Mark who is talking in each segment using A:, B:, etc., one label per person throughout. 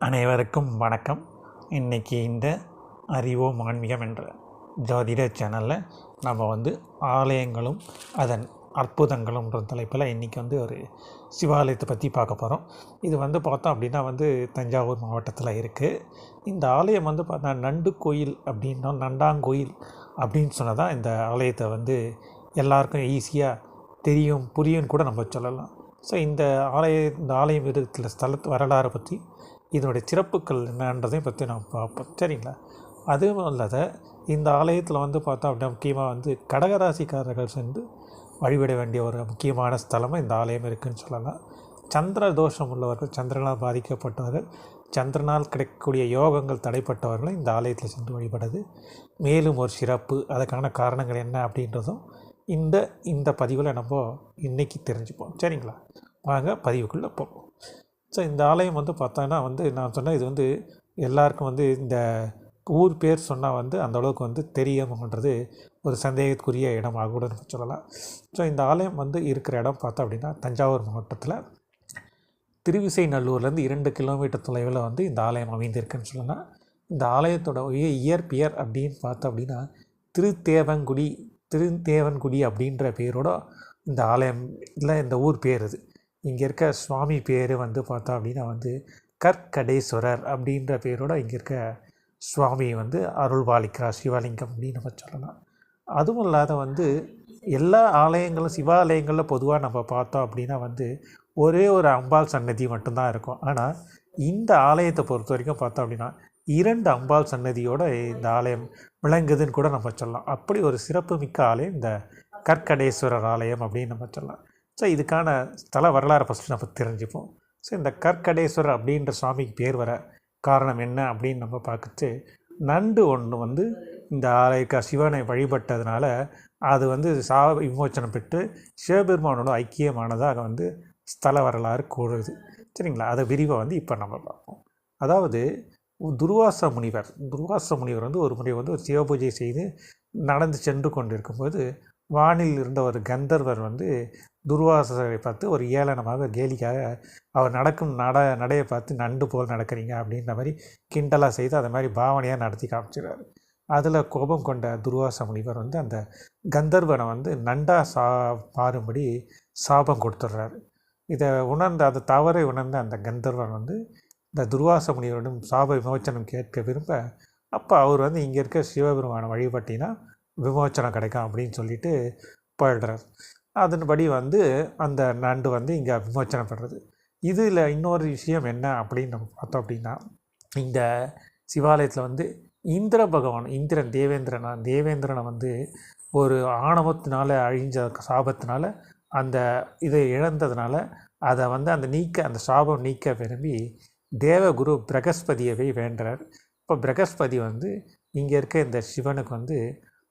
A: அனைவருக்கும் வணக்கம். இன்றைக்கி இந்த அறிவோம் ஆன்மீகம் என்ற ஜோதிட சேனலில் நம்ம ஆலயங்களும் அதன் அற்புதங்களும்ன்ற தலைப்பில் இன்றைக்கி ஒரு சிவாலயத்தை பற்றி பார்க்க போகிறோம். இது பார்த்தோம் அப்படின்னா தஞ்சாவூர் மாவட்டத்தில் இருக்குது. இந்த ஆலயம் பார்த்தா நண்டு கோயில் அப்படின்னா நண்டாங்கோயில் அப்படின்னு சொன்னதான் இந்த ஆலயத்தை எல்லாருக்கும் ஈஸியாக தெரியும் புரியும் கூட நம்ம சொல்லலாம். ஸோ இந்த ஆலயம் இருக்கிற ஸ்தலத்து வரலாறை பற்றி இதனுடைய சிறப்புகள் என்னன்றதையும் பற்றி நான் பார்ப்போம், சரிங்களா? அதுவும் இல்லாத இந்த ஆலயத்தில் பார்த்தோம் அப்படின்னா முக்கியமாக கடகராசிக்காரர்கள் சென்று வழிபட வேண்டிய ஒரு முக்கியமான ஸ்தலமாக இந்த ஆலயம் இருக்குதுன்னு சொல்லலாம். சந்திர தோஷம் உள்ளவர்கள், சந்திரனால் பாதிக்கப்பட்டவர்கள், சந்திரனால் கிடைக்கக்கூடிய யோகங்கள் தடைப்பட்டவர்களும் இந்த ஆலயத்தில் சென்று வழிபடுது மேலும் ஒரு சிறப்பு. அதுக்கான காரணங்கள் என்ன அப்படின்றதும் இந்த பதிவில் நம்ம இன்றைக்கி தெரிஞ்சுப்போம், சரிங்களா? வாங்க பதிவுக்குள்ளே போவோம். ஸோ இந்த ஆலயம் பார்த்தோன்னா நான் சொன்னேன், இது எல்லாருக்கும் இந்த ஊர் பேர் சொன்னால் அந்தளவுக்கு தெரியும்ன்றது ஒரு சந்தேகத்துக்குரிய இடமாக கூட சொல்லலாம். ஸோ இந்த ஆலயம் இருக்கிற இடம் பார்த்தோம் அப்படின்னா தஞ்சாவூர் மாவட்டத்தில் திருவிசைநல்லூர்லேருந்து 2 கிலோமீட்டர் தொலைவில் இந்த ஆலயம் அமைந்திருக்குன்னு சொல்லலாம். இந்த ஆலயத்தோட இயற்பெயர் அப்படின்னு பார்த்தோம் அப்படின்னா திருத்தேவன்குடி அப்படின்ற பேரோட இந்த ஆலயம் இல்லை, இந்த ஊர் பேர் இது. இங்கே இருக்க சுவாமி பேர் பார்த்தோம் அப்படின்னா கற்கடேஸ்வரர் அப்படின்ற பேரோட இங்கே இருக்க சுவாமி அருள்பாலிக்கிறார், சிவலிங்கம் அப்படின்னு நம்ம சொல்லலாம். அதுவும் இல்லாத எல்லா ஆலயங்களும் சிவாலயங்களில் பொதுவாக நம்ம பார்த்தோம் அப்படின்னா ஒரே ஒரு அம்பாள் சன்னதி மட்டும்தான் இருக்கும். ஆனால் இந்த ஆலயத்தை பொறுத்த வரைக்கும் பார்த்தோம் அப்படின்னா 2 அம்பாள் சன்னதியோடு இந்த ஆலயம் விளங்குதுன்னு கூட நம்ம சொல்லலாம். அப்படி ஒரு சிறப்பு மிக்க ஆலயம் இந்த கற்கடேஸ்வரர் ஆலயம் அப்படின்னு நம்ம சொல்லலாம். ஸோ இதுக்கான ஸ்தல வரலாறு ஃபஸ்ட்டு நம்ம தெரிஞ்சுப்போம். ஸோ இந்த கற்கடேஸ்வரர் அப்படின்ற சுவாமிக்கு பேர் வர காரணம் என்ன அப்படின்னு நம்ம பார்த்துட்டு, நண்டு ஒன்று இந்த ஆலயக்க சிவனை வழிபட்டதுனால அது சாப விமோச்சனம் பெற்று சிவபெருமானோட ஐக்கியமானதாக ஸ்தல வரலாறு கூறுது, சரிங்களா? அதை விரிவாக இப்போ நம்ம பார்ப்போம். அதாவது துர்வாச முனிவர் ஒரு முறை ஒரு சிவபூஜை செய்து நடந்து சென்று கொண்டிருக்கும்போது வானில் இருந்த ஒரு கந்தர்வர் துர்வாசரை பார்த்து ஒரு ஏளனமாக கேலிக்காக அவர் நடக்கும் நடையை பார்த்து நண்டு போல் நடக்கிறீங்க அப்படின்ற மாதிரி கிண்டலாக செய்து அதை மாதிரி பாவனையாக நடத்தி காமிச்சிடுறாரு. அதில் கோபம் கொண்ட துர்வாச முனிவர் அந்த கந்தர்வனை நண்டா பாரும்படி சாபம் கொடுத்துட்றாரு. இதை உணர்ந்த அது தவறை உணர்ந்த அந்த கந்தர்வன் இந்த துர்வாச முனிவரிடம் சாப விமோச்சனம் கேட்க விரும்ப, அப்போ அவர் இங்கே இருக்க சிவபெருமானை வழிபட்டினா விமோச்சனம் கிடைக்கும் அப்படின்னு சொல்லிட்டு போயிடுறார். அதன்படி அந்த நண்டு இங்கே விமோச்சனம் பண்ணுறது. இதில் இன்னொரு விஷயம் என்ன அப்படின்னு நம்ம பார்த்தோம் அப்படின்னா, இந்த சிவாலயத்தில் இந்திர பகவான் தேவேந்திரனை ஒரு ஆணவத்தினால அழிஞ்ச சாபத்தினால அந்த இதை இழந்ததுனால அதை அந்த சாபம் நீக்க விரும்பி தேவகுரு பிரகஸ்பதியவை வேண்டுறார். இப்போ பிரகஸ்பதி இங்கே இருக்க இந்த சிவனுக்கு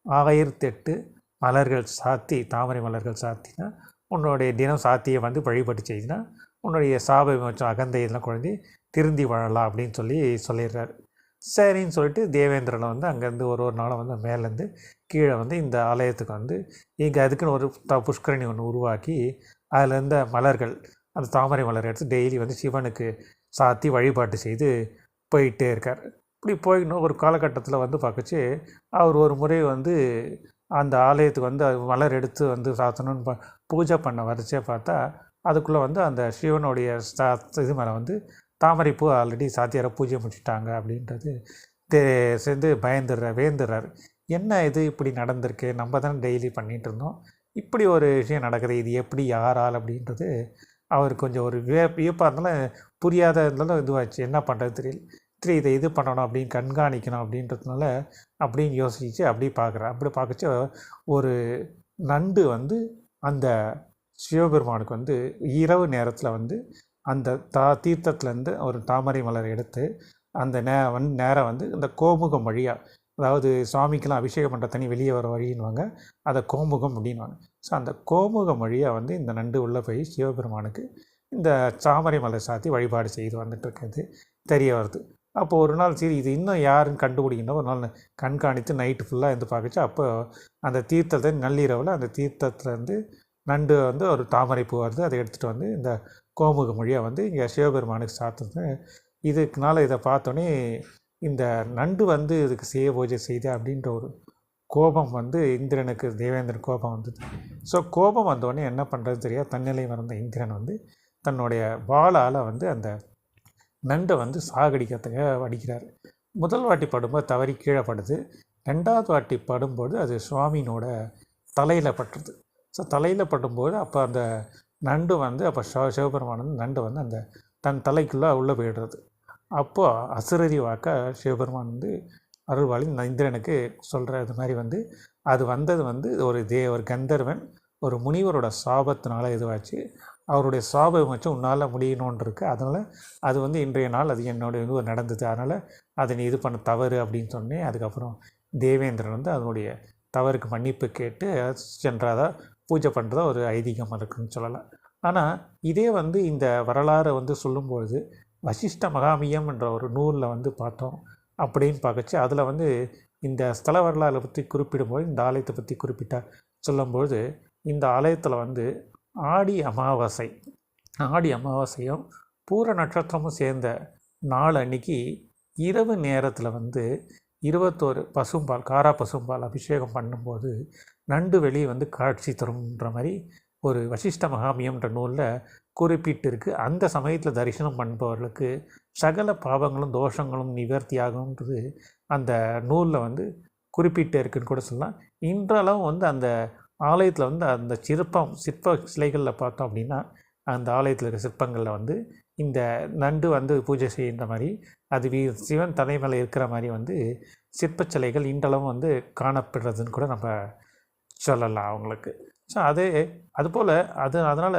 A: 1008 மலர்கள் சாத்தி, தாமரை மலர்கள் சாத்தினா உன்னுடைய தினம் சாத்தியை வழிபட்டு செய்தினா உன்னுடைய சாப விமோச்சம் அகந்தை இதெல்லாம் குழந்தை திருந்தி வாழலாம் அப்படின்னு சொல்லிடுறாரு. சரின்னு சொல்லிட்டு தேவேந்திரனை அங்கேருந்து ஒரு நாளும் மேலேருந்து கீழே இந்த ஆலயத்துக்கு இங்கே அதுக்குன்னு ஒரு புஷ்கரணி ஒன்று உருவாக்கி அதில் இருந்த மலர்கள், அந்த தாமரை மலர் எடுத்து டெய்லி சிவனுக்கு சாத்தி வழிபாட்டு செய்து போயிட்டே இருக்கார். இப்படி போயிடணும். ஒரு காலகட்டத்தில் பார்க்கச்சு அவர் ஒரு முறை அந்த ஆலயத்துக்கு மலர் எடுத்து சாத்தணும்னு பூஜை பண்ண வரிசையை பார்த்தா அதுக்குள்ளே அந்த சிவனுடைய இது மேலே தாமரைப்பூ ஆல்ரெடி சாத்தியாரை பூஜை முடிச்சிட்டாங்க அப்படின்றது சேர்ந்து வேந்துடுறாரு. என்ன இது இப்படி நடந்திருக்கு, நம்ம தானே டெய்லி பண்ணிகிட்டு இருந்தோம், இப்படி ஒரு விஷயம் நடக்குது, இது எப்படி யாரால் அப்படின்றது அவர் கொஞ்சம் ஒரு வியப்பாக இருந்தாலும் புரியாத இருந்தாலும் இதுவாச்சு, என்ன பண்ணுறது தெரியல. இதை இது பண்ணணும் அப்படின்னு கண்காணிக்கணும் அப்படின்றதுனால அப்படின்னு யோசிச்சு அப்படி பார்க்கச்சு ஒரு நண்டு அந்த சிவபெருமானுக்கு இரவு நேரத்தில் அந்த தீர்த்தத்துலேருந்து ஒரு தாமரை மலர் எடுத்து அந்த நேரம் இந்த கோமுகம் வழியாக, அதாவது சுவாமிக்கெல்லாம் அபிஷேகம் பண்ணுற தண்ணி வெளியே வர வழின்னுவாங்க, அதை கோமுகம் அப்படின்வாங்க. ஸோ அந்த கோமுகம் வழியாக இந்த நண்டு உள்ளே போய் சிவபெருமானுக்கு இந்த தாமரை மலர் சாத்தி வழிபாடு செய்து வந்துட்டுருக்கிறது தெரிய வருது. அப்போ ஒரு நாள் சரி இது இன்னும் யாருன்னு கண்டுபிடிக்கணும், ஒரு நாள் கண்காணித்து நைட்டு ஃபுல்லாக பார்க்கச்சு அப்போ அந்த தீர்த்தத்தை நள்ளிரவில் அந்த தீர்த்தத்துலேருந்து நண்டு ஒரு தாமரை பூ அதை எடுத்துகிட்டு இந்த கோமுக மொழியாக இங்கே சிவபெருமானுக்கு சாத்துறது இதுக்குனால இதை பார்த்தோன்னே இந்த நண்டு வந்து இதுக்கு செய்ய பூஜை செய்து அப்படின்ற ஒரு கோபம் வந்து இந்திரனுக்கு, தேவேந்திரன் கோபம் வந்தது. ஸோ கோபம் வந்தோடனே என்ன பண்ணுறது தெரியாது தன்னிலை மறந்த இந்திரன் வந்து தன்னுடைய வாளால் வந்து அந்த நண்டை வந்து சாகடிக்கிறதுக்காக அடிக்கிறார். முதல் வாட்டி படும்போது தவறி கீழே படுது. ரெண்டாவது வாட்டி படும்போது அது சுவாமியினோட தலையில் பட்டுருது. ஸோ தலையில் படும்போது அப்போ அந்த நண்டு வந்து அப்போ சிவபெருமான் வந்து நண்டு வந்து அந்த தன் தலைக்குள்ளே உள்ளே போயிடுறது. அப்போது அசுரரி வாக்க சிவபெருமான் வந்து அருள்வாளி இந்திரனுக்கு சொல்கிற இது மாதிரி வந்து அது வந்தது வந்து ஒரு கந்தர்வன் ஒரு முனிவரோட சாபத்தினால இதுவாச்சு. அவருடைய சாபம் வச்சு உன்னால் முடியணும்னு இருக்குது. அதனால் அது வந்து இன்றைய நாள் அது என்னுடைய இது நடந்தது. அதனால் அதை நீ இது பண்ண தவறு அப்படின்னு சொன்னேன். அதுக்கப்புறம் தேவேந்திரன் வந்து அதனுடைய தவறுக்கு மன்னிப்பு கேட்டு சென்றதா பூஜை பண்ணுறதா ஒரு ஐதீகம் இருக்குதுன்னு சொல்லலாம். ஆனால் இதே வந்து இந்த வரலாறை வந்து சொல்லும்பொழுது வசிஷ்ட மகாமியம் என்ற ஒரு நூலில் வந்து பார்த்தோம். அப்படின்னு பார்க்கச்சு அதில் வந்து இந்த ஸ்தல வரலாறை பற்றி குறிப்பிடும்போது இந்த ஆலயத்தை பற்றி சொல்லும்பொழுது இந்த ஆலயத்தில் வந்து ஆடி அமாவாசையும் பூர நட்சத்திரமும் சேர்ந்த நாள் அன்னைக்கு இரவு நேரத்தில் வந்து 21 பசும்பால் காரா பசும்பால் அபிஷேகம் பண்ணும்போது நண்டு வெளியே வந்து காட்சி தரும்ன்ற மாதிரி ஒரு வசிஷ்ட மகாமியம்ன்ற நூலில் குறிப்பிட்டு இருக்குது. அந்த சமயத்தில் தரிசனம் பண்ணுபவர்களுக்கு சகல பாவங்களும் தோஷங்களும் நிவர்த்தி ஆகும்ன்றது அந்த நூலில் வந்து குறிப்பிட்டு இருக்குன்னு கூட சொல்லலாம். இன்றளவும் வந்து அந்த ஆலயத்தில் வந்து அந்த சிற்ப சிலைகளில் பார்த்தோம் அப்படின்னா அந்த ஆலயத்தில் இருக்கிற சிற்பங்களில் வந்து இந்த நண்டு வந்து பூஜை செய்கின்ற மாதிரி அது சிவன் தலைமையில் இருக்கிற மாதிரி வந்து சிற்பச்சிலைகள் இன்றளவும் வந்து காணப்படுறதுன்னு கூட நம்ம சொல்லலாம் அவங்களுக்கு. ஸோ அதுபோல் அதனால்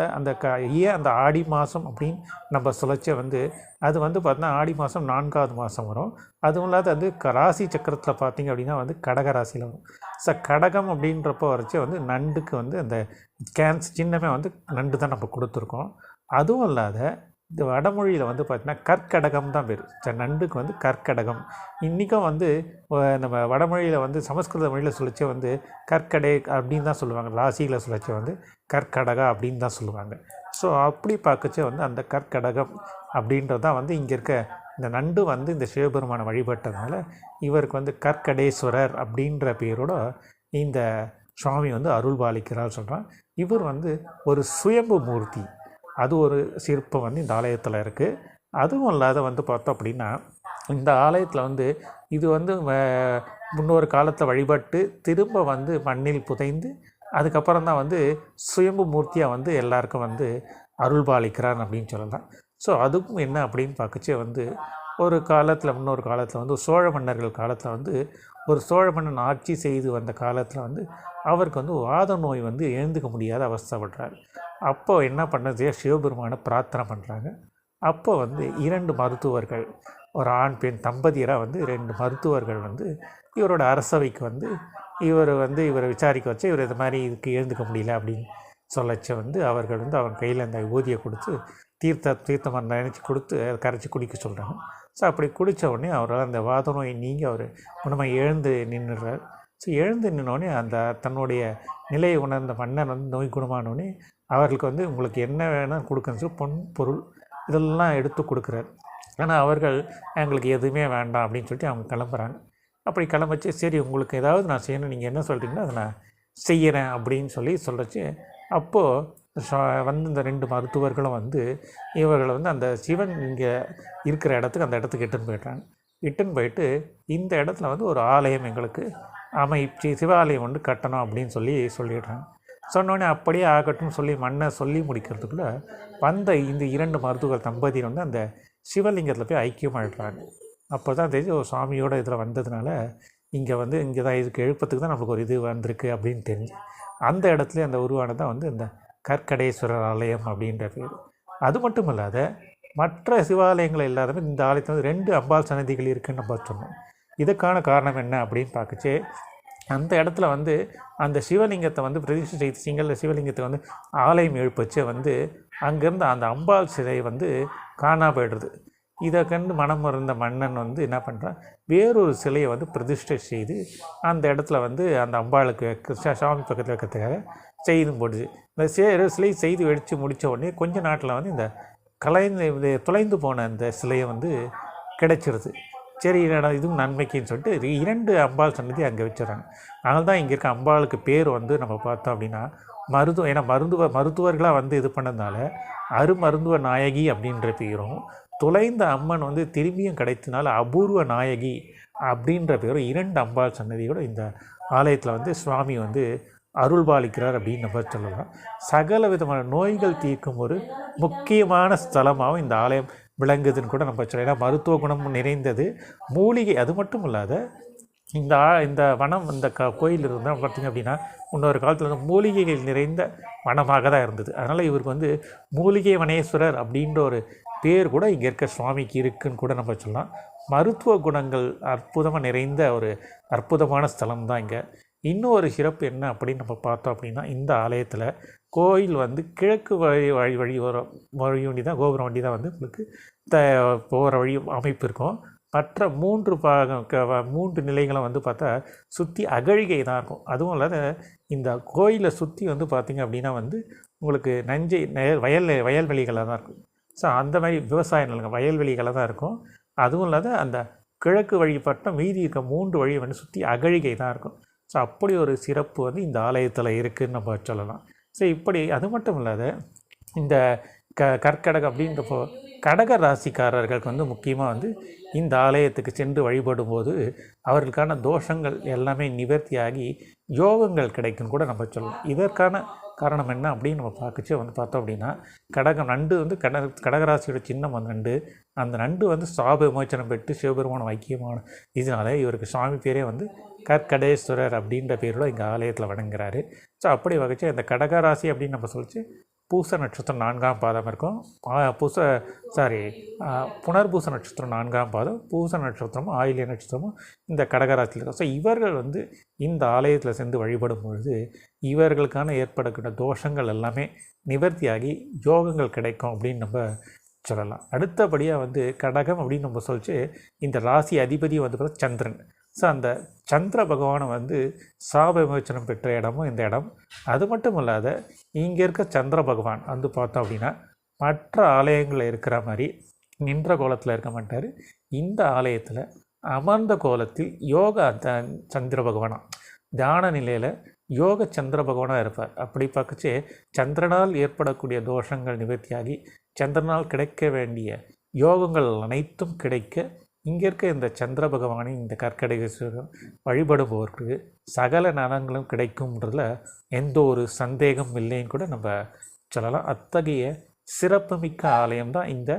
A: அந்த ஆடி மாதம் அப்படின்னு நம்ம சொல்லச்சே வந்து அது வந்து பார்த்தோன்னா ஆடி மாதம் 4வது மாதம் வரும். அதுவும் இல்லாத வந்து ராசி சக்கரத்தில் பார்த்திங்க அப்படின்னா வந்து கடக ராசியில் வரும். ஸோ கடகம் அப்படின்றப்போ வரைச்சே வந்து நண்டுக்கு வந்து அந்த சின்னமே வந்து நண்டு தான் நம்ம கொடுத்துருக்கோம். அதுவும் இல்லாத இந்த வடமொழியில் வந்து பார்த்திங்கன்னா கற்கடகம் தான் பேர். நண்டுக்கு வந்து கற்கடகம். இன்றைக்கும் வந்து நம்ம வடமொழியில் வந்து சமஸ்கிருத மொழியில் சொல்லிச்சே வந்து கற்கடை அப்படின்னு தான் சொல்லுவாங்க. ராசியில் சொல்லிச்சே வந்து கற்கடகா அப்படின்னு தான் சொல்லுவாங்க. ஸோ அப்படி பார்க்கச்சே வந்து அந்த கற்கடகம் அப்படின்றது தான் வந்து இங்கே இருக்க இந்த நண்டு வந்து இந்த சிவபெருமானை வழிபட்டதுனால இவருக்கு வந்து கற்கடேஸ்வரர் அப்படின்ற பேரோட இந்த சுவாமி வந்து அருள்பாலிக்கிறார் சொல்கிறான். இவர் வந்து ஒரு சுயம்பு மூர்த்தி. அது ஒரு சிற்பம் வந்து இந்த ஆலயத்தில் இருக்குது. அதுவும் இல்லாத வந்து பார்த்தோம் அப்படின்னா இந்த ஆலயத்தில் வந்து இது வந்து முன்னொரு காலத்தில் வழிபட்டு திரும்ப வந்து மண்ணில் புதைந்து அதுக்கப்புறம் தான் வந்து சுயம்பு மூர்த்தியாக வந்து எல்லாருக்கும் வந்து அருள்பாலிக்கிறான் அப்படின்னு சொல்லலாம். ஸோ அதுக்கும் என்ன அப்படின்னு பார்க்கச்சே வந்து முன்னொரு காலத்தில் வந்து சோழ மன்னர்கள் காலத்தில் வந்து ஒரு சோழ மன்னன் ஆட்சி செய்து வந்த காலத்தில் வந்து அவருக்கு வந்து வாத நோய் வந்து எழுந்துக்க முடியாத அவஸ்தைப்படுறாரு. அப்போது என்ன பண்ணது, சிவபெருமானை பிரார்த்தனை பண்ணுறாங்க. அப்போ வந்து 2 மருத்துவர்கள், ஒரு ஆண் பெண் தம்பதியராக வந்து 2 மருத்துவர்கள் வந்து இவரோட அரசவைக்கு வந்து இவரை விசாரிக்க வச்சு இவர் இது மாதிரி இதுக்கு எழுந்துக்க முடியல அப்படின்னு சொல்லச்ச வந்து அவர்கள் வந்து அவன் கையில் அந்த ஊதியை கொடுத்து தீர்த்தம் நினச்சி கொடுத்து அதை கரைச்சி குடிக்க சொல்கிறாங்க. ஸோ அப்படி குடித்த உடனே அவரால் அந்த வாத நோய் நீங்கி அவர் குணமாக எழுந்து நின்றுறார். ஸோ எழுந்து நின்னோடனே அந்த தன்னுடைய நிலையை உணர்ந்த மன்னன் வந்து நோய் குணமானோடனே அவர்களுக்கு வந்து உங்களுக்கு என்ன வேணும் கொடுக்கணும்னு சொல்லி பொன் பொருள் இதெல்லாம் எடுத்து கொடுக்குறாரு. ஆனால் அவர்கள் எங்களுக்கு எதுவுமே வேண்டாம் அப்படின்னு சொல்லிட்டு அவங்க கிளம்புறாங்க. அப்படி கிளம்பச்சு சரி உங்களுக்கு ஏதாவது நான் செய்யணும், நீங்கள் என்ன சொல்கிறீங்களோ அதை நான் செய்கிறேன் அப்படின்னு சொல்லச்சு அப்போது வந்து இந்த 2 மருத்துவர்களும் வந்து இவர்களை வந்து அந்த சிவன் இங்கே இருக்கிற இடத்துக்கு அந்த இடத்துக்கு இட்டுன்னு போயிட்டு இந்த இடத்துல வந்து ஒரு ஆலயம் எங்களுக்கு சிவாலயம் வந்து கட்டணும் அப்படின்னு சொல்லிடுறாங்க. சொன்னோடனே அப்படியே ஆகட்டும்னு சொல்லி மண்ணை சொல்லி முடிக்கிறதுக்குள்ளே வந்த இந்த 2 மருத்துவர் தம்பதியர் வந்து அந்த சிவலிங்கத்தில் போய் ஐக்கியமாகிடுறாங்க. அப்போ தான் தெரிஞ்சு ஒரு சுவாமியோட இதில் வந்ததுனால இங்கே தான் இதுக்கு எழுப்பத்துக்கு தான் நம்மளுக்கு ஒரு இது வந்திருக்கு அப்படின்னு தெரிஞ்சு அந்த இடத்துல அந்த உருவானது தான் வந்து இந்த கற்கடேஸ்வரர் ஆலயம் அப்படின்ற பேர். அது மட்டும் இல்லாத மற்ற சிவாலயங்கள் இல்லாத இந்த ஆலயத்தில் வந்து 2 அம்பாள் சன்னதிகள் இருக்குதுன்னு நம்ம சொன்னோம். இதுக்கான காரணம் என்ன அப்படின்னு பார்க்கச்சே அந்த இடத்துல வந்து அந்த சிவலிங்கத்தை வந்து பிரதிஷ்டை செய்து சிவலிங்கத்தை வந்து ஆலயம் எழுப்பச்சு வந்து அங்கேருந்து அந்த அம்பாள் சிலை வந்து காணா போய்டுறது. இதை கண்டு மனம் இருந்த மன்னன் வந்து என்ன பண்ணுறான், வேறொரு சிலையை வந்து பிரதிஷ்டை செய்து அந்த இடத்துல வந்து அந்த அம்பாளுக்கு சாமி பக்கத்தில் வைக்கிறதுக்காக செய்து போடுது. இந்த சிலை செய்து வெடித்து முடித்த உடனே கொஞ்ச நாட்டில் வந்து இந்த தொலைந்து போன அந்த சிலையை வந்து கிடைச்சிருது. சரி இதுவும் நன்மைக்குன்னு சொல்லிட்டு 2 அம்பாள் சன்னதி அங்கே வச்சுறாங்க. அதனால தான் இங்கே இருக்க அம்பாளுக்கு பேர் வந்து நம்ம பார்த்தோம் அப்படின்னா ஏன்னா மருத்துவர்களாக வந்து இது பண்ணதுனால அருமருந்துவ நாயகி அப்படின்ற பேரும், தொலைந்த அம்மன் வந்து திரும்பியும் கிடைத்தனால அபூர்வ நாயகி அப்படின்ற பேரும் 2 அம்பாள் சன்னதியோட இந்த ஆலயத்தில் வந்து சுவாமி வந்து அருள்பாலிக்கிறார் அப்படின்னு நம்ம சொல்லலாம். சகல விதமான நோய்கள் தீர்க்கும் ஒரு முக்கியமான ஸ்தலமாகவும் இந்த ஆலயம் விளங்குதுன்னு கூட நம்ம சொல்லலாம். ஏன்னா மருத்துவ குணம் நிறைந்தது, மூலிகை. அது மட்டும் இல்லாத இந்த வனம் இந்த கோயில் இருந்தால் பார்த்திங்க அப்படின்னா இன்னொரு காலத்தில் வந்து மூலிகைகள் நிறைந்த வனமாக தான் இருந்தது. அதனால் இவருக்கு வந்து மூலிகை வனேஸ்வரர் அப்படின்ற ஒரு பேர் கூட இங்கே இருக்க சுவாமிக்கு இருக்குன்னு கூட நம்ம சொல்லலாம். மருத்துவ குணங்கள் அற்புதமாக நிறைந்த ஒரு அற்புதமான ஸ்தலம் தான் இங்கே. இன்னும் ஒரு சிறப்பு என்ன அப்படின்னு நம்ம பார்த்தோம் அப்படின்னா, இந்த ஆலயத்தில் கோயில் வந்து கிழக்கு வழி வண்டி தான், கோபுரம் வண்டி தான் வந்து உங்களுக்கு போகிற வழி அமைப்பு இருக்கும். மற்ற 3 நிலைகளும் வந்து பார்த்தா சுற்றி அகழிகை தான் இருக்கும். அதுவும் இல்லாத இந்த கோயிலை சுற்றி வந்து பார்த்திங்க அப்படின்னா வந்து உங்களுக்கு வயல்வெளிகளாக தான் இருக்கும். ஸோ அந்த மாதிரி விவசாய நிலங்கள் வயல்வெளிகளாக தான் இருக்கும். அதுவும் இல்லாத அந்த கிழக்கு வழிபட்ட மீதி இருக்க 3 வழி வந்து சுற்றி அகழிகை தான் இருக்கும். ஸோ அப்படி ஒரு சிறப்பு வந்து இந்த ஆலயத்தில் இருக்குதுன்னு நம்ம சொல்லலாம். ஸோ இப்படி அது மட்டும் இல்லாத இந்த கற்கடகம் அப்படின்றப்போ கடக ராசிக்காரர்களுக்கு வந்து முக்கியமாக வந்து இந்த ஆலயத்துக்கு சென்று வழிபடும்போது அவர்களுக்கான தோஷங்கள் எல்லாமே நிவர்த்தியாகி யோகங்கள் கிடைக்கும் கூட நம்ம சொல்லலாம். இதற்கான காரணம் என்ன அப்படின்னு நம்ம பார்த்தோம் அப்படின்னா, கடகம் நண்டு வந்து கடகராசியோட சின்னம் அந்த நண்டு. அந்த நண்டு வந்து சாப விமோச்சனம் பெற்று சிவபெருமான ஐக்கியமான இதனால இவருக்கு சுவாமி பேரே வந்து கற்கடேஸ்வரர் அப்படின்ற பேரோட இங்கே ஆலயத்தில் வணங்குறாரு. ஸோ அப்படி வகைச்சு இந்த கடகராசி அப்படின்னு நம்ம சொல்லிச்சு பூச நட்சத்திரம் 4ஆம் பாதம் இருக்கும். புனர்பூச நட்சத்திரம் 4ஆம் பாதம், பூச நட்சத்திரமும் ஆயில்ய நட்சத்திரமும் இந்த கடகராசியில் இருக்கும். ஸோ இவர்கள் வந்து இந்த ஆலயத்தில் சென்று வழிபடும் பொழுது இவர்களுக்கான ஏற்படக்கூடிய தோஷங்கள் எல்லாமே நிவர்த்தியாகி யோகங்கள் கிடைக்கும் அப்படின்னு நம்ம சொல்லலாம். அடுத்தபடியாக வந்து கடகம் அப்படின்னு நம்ம சொல்லிச்சு இந்த ராசி அதிபதி வந்து பார்த்தா சந்திரன். ஸோ அந்த சந்திர பகவானை வந்து சாப விமோச்சனம் பெற்ற இடமும் இந்த இடம். அது மட்டும் இல்லாத இங்கே இருக்க சந்திர பகவான் வந்து பார்த்தோம் அப்படின்னா மற்ற ஆலயங்களில் இருக்கிற மாதிரி நின்ற கோலத்தில் இருக்க மாட்டார். இந்த ஆலயத்தில் அமர்ந்த கோலத்தில் யோகா சந்திர பகவானாக தியான நிலையில் யோக சந்திர பகவானாக இருப்பார். அப்படி பார்க்கச்சே சந்திரனால் ஏற்படக்கூடிய தோஷங்கள் நிவர்த்தியாகி சந்திரனால் கிடைக்க வேண்டிய யோகங்கள் அனைத்தும் கிடைக்க இங்கே இருக்க இந்த சந்திர பகவானை இந்த கற்கடேஸ்வரர் வழிபடுபவருக்கு சகல நலங்களும் கிடைக்கும்ன்றதில் எந்த ஒரு சந்தேகம் இல்லைன்னு கூட நம்ம சொல்லலாம். அத்தகைய சிறப்புமிக்க ஆலயம் தான் இந்த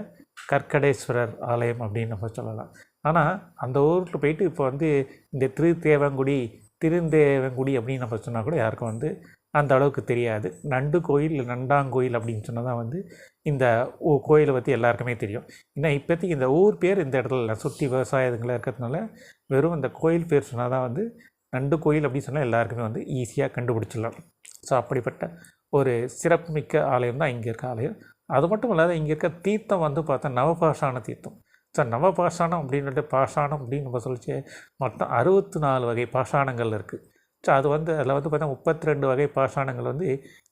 A: கற்கடேஸ்வரர் ஆலயம் அப்படின்னு நம்ம சொல்லலாம். ஆனால் அந்த ஊருக்கு போயிட்டு இப்போ வந்து இந்த திருந்தேவங்குடி அப்படின்னு நம்ம சொன்னால் கூட யாருக்கும் வந்து அந்த அளவுக்கு தெரியாது. நண்டு கோயில் நண்டாங்கோயில் அப்படின்னு சொன்னால் தான் வந்து இந்த கோயிலை பற்றி எல்லாருக்குமே தெரியும். ஏன்னா இப்போதைக்கு இந்த ஊர் பேர் இந்த இடத்துல சுற்றி விவசாயங்களாக இருக்கிறதுனால வெறும் இந்த கோயில் பேர் சொன்னால் தான் வந்து நண்டு கோயில் அப்படின்னு சொன்னால் எல்லாருக்குமே வந்து ஈஸியாக கண்டுபிடிச்சிடலாம். ஸோ அப்படிப்பட்ட ஒரு சிறப்புமிக்க ஆலயம் தான் இங்கே இருக்க ஆலயம். அது மட்டும் இல்லாத இங்கே இருக்க தீர்த்தம் வந்து பார்த்தா நவபாஷான தீர்த்தம். ஸோ நவபாஷானம் அப்படின்ட்டு பாஷாணம் அப்படின்னு நம்ம சொல்லிச்சு மொத்தம் 64 வகை பாஷாணங்கள் இருக்குது. ஸோ அது வந்து அதில் வந்து பார்த்தா 32 வகை பாஷாணங்கள் வந்து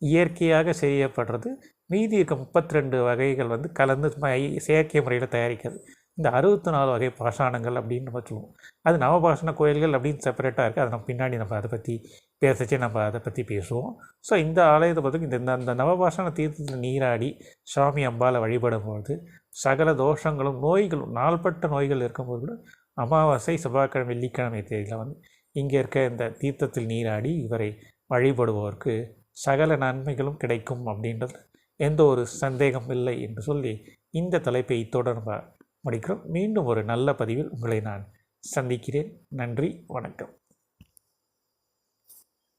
A: இயற்கையாக செய்யப்படுறது. மீதி இருக்க 32 வகைகள் வந்து கலந்து செயற்கை முறையில் தயாரிக்கிறது. இந்த 64 வகை பாஷாணங்கள் அப்படின்னு நம்ம சொல்லுவோம். அது நவபாஷாண கோயில்கள் அப்படின்னு செப்பரேட்டாக இருக்குது. அதை நம்ம பின்னாடி நம்ம அதை பற்றி அதை பற்றி பேசுவோம். ஸோ இந்த ஆலயத்தை பார்த்து இந்த நவபாஷாண தீர்த்தத்தில் நீராடி சுவாமி அம்பாலை வழிபடும்போது சகல தோஷங்களும் நோய்களும் நாள்பட்ட நோய்கள் இருக்கும்போது கூட அமாவாசை செவ்வாய்க்கிழமை வெள்ளிக்கிழமை தேதியில் வந்து இங்கே இருக்க இந்த தீர்த்தத்தில் நீராடி இவரை வழிபடுபவருக்கு சகல நன்மைகளும் கிடைக்கும் அப்படின்றது எந்த ஒரு சந்தேகம் இல்லை என்று சொல்லி இந்த தலைப்பை இத்தோடு நம்ம முடிக்கிறோம். மீண்டும் ஒரு நல்ல பதிவில் உங்களை நான் சந்திக்கிறேன். நன்றி, வணக்கம்.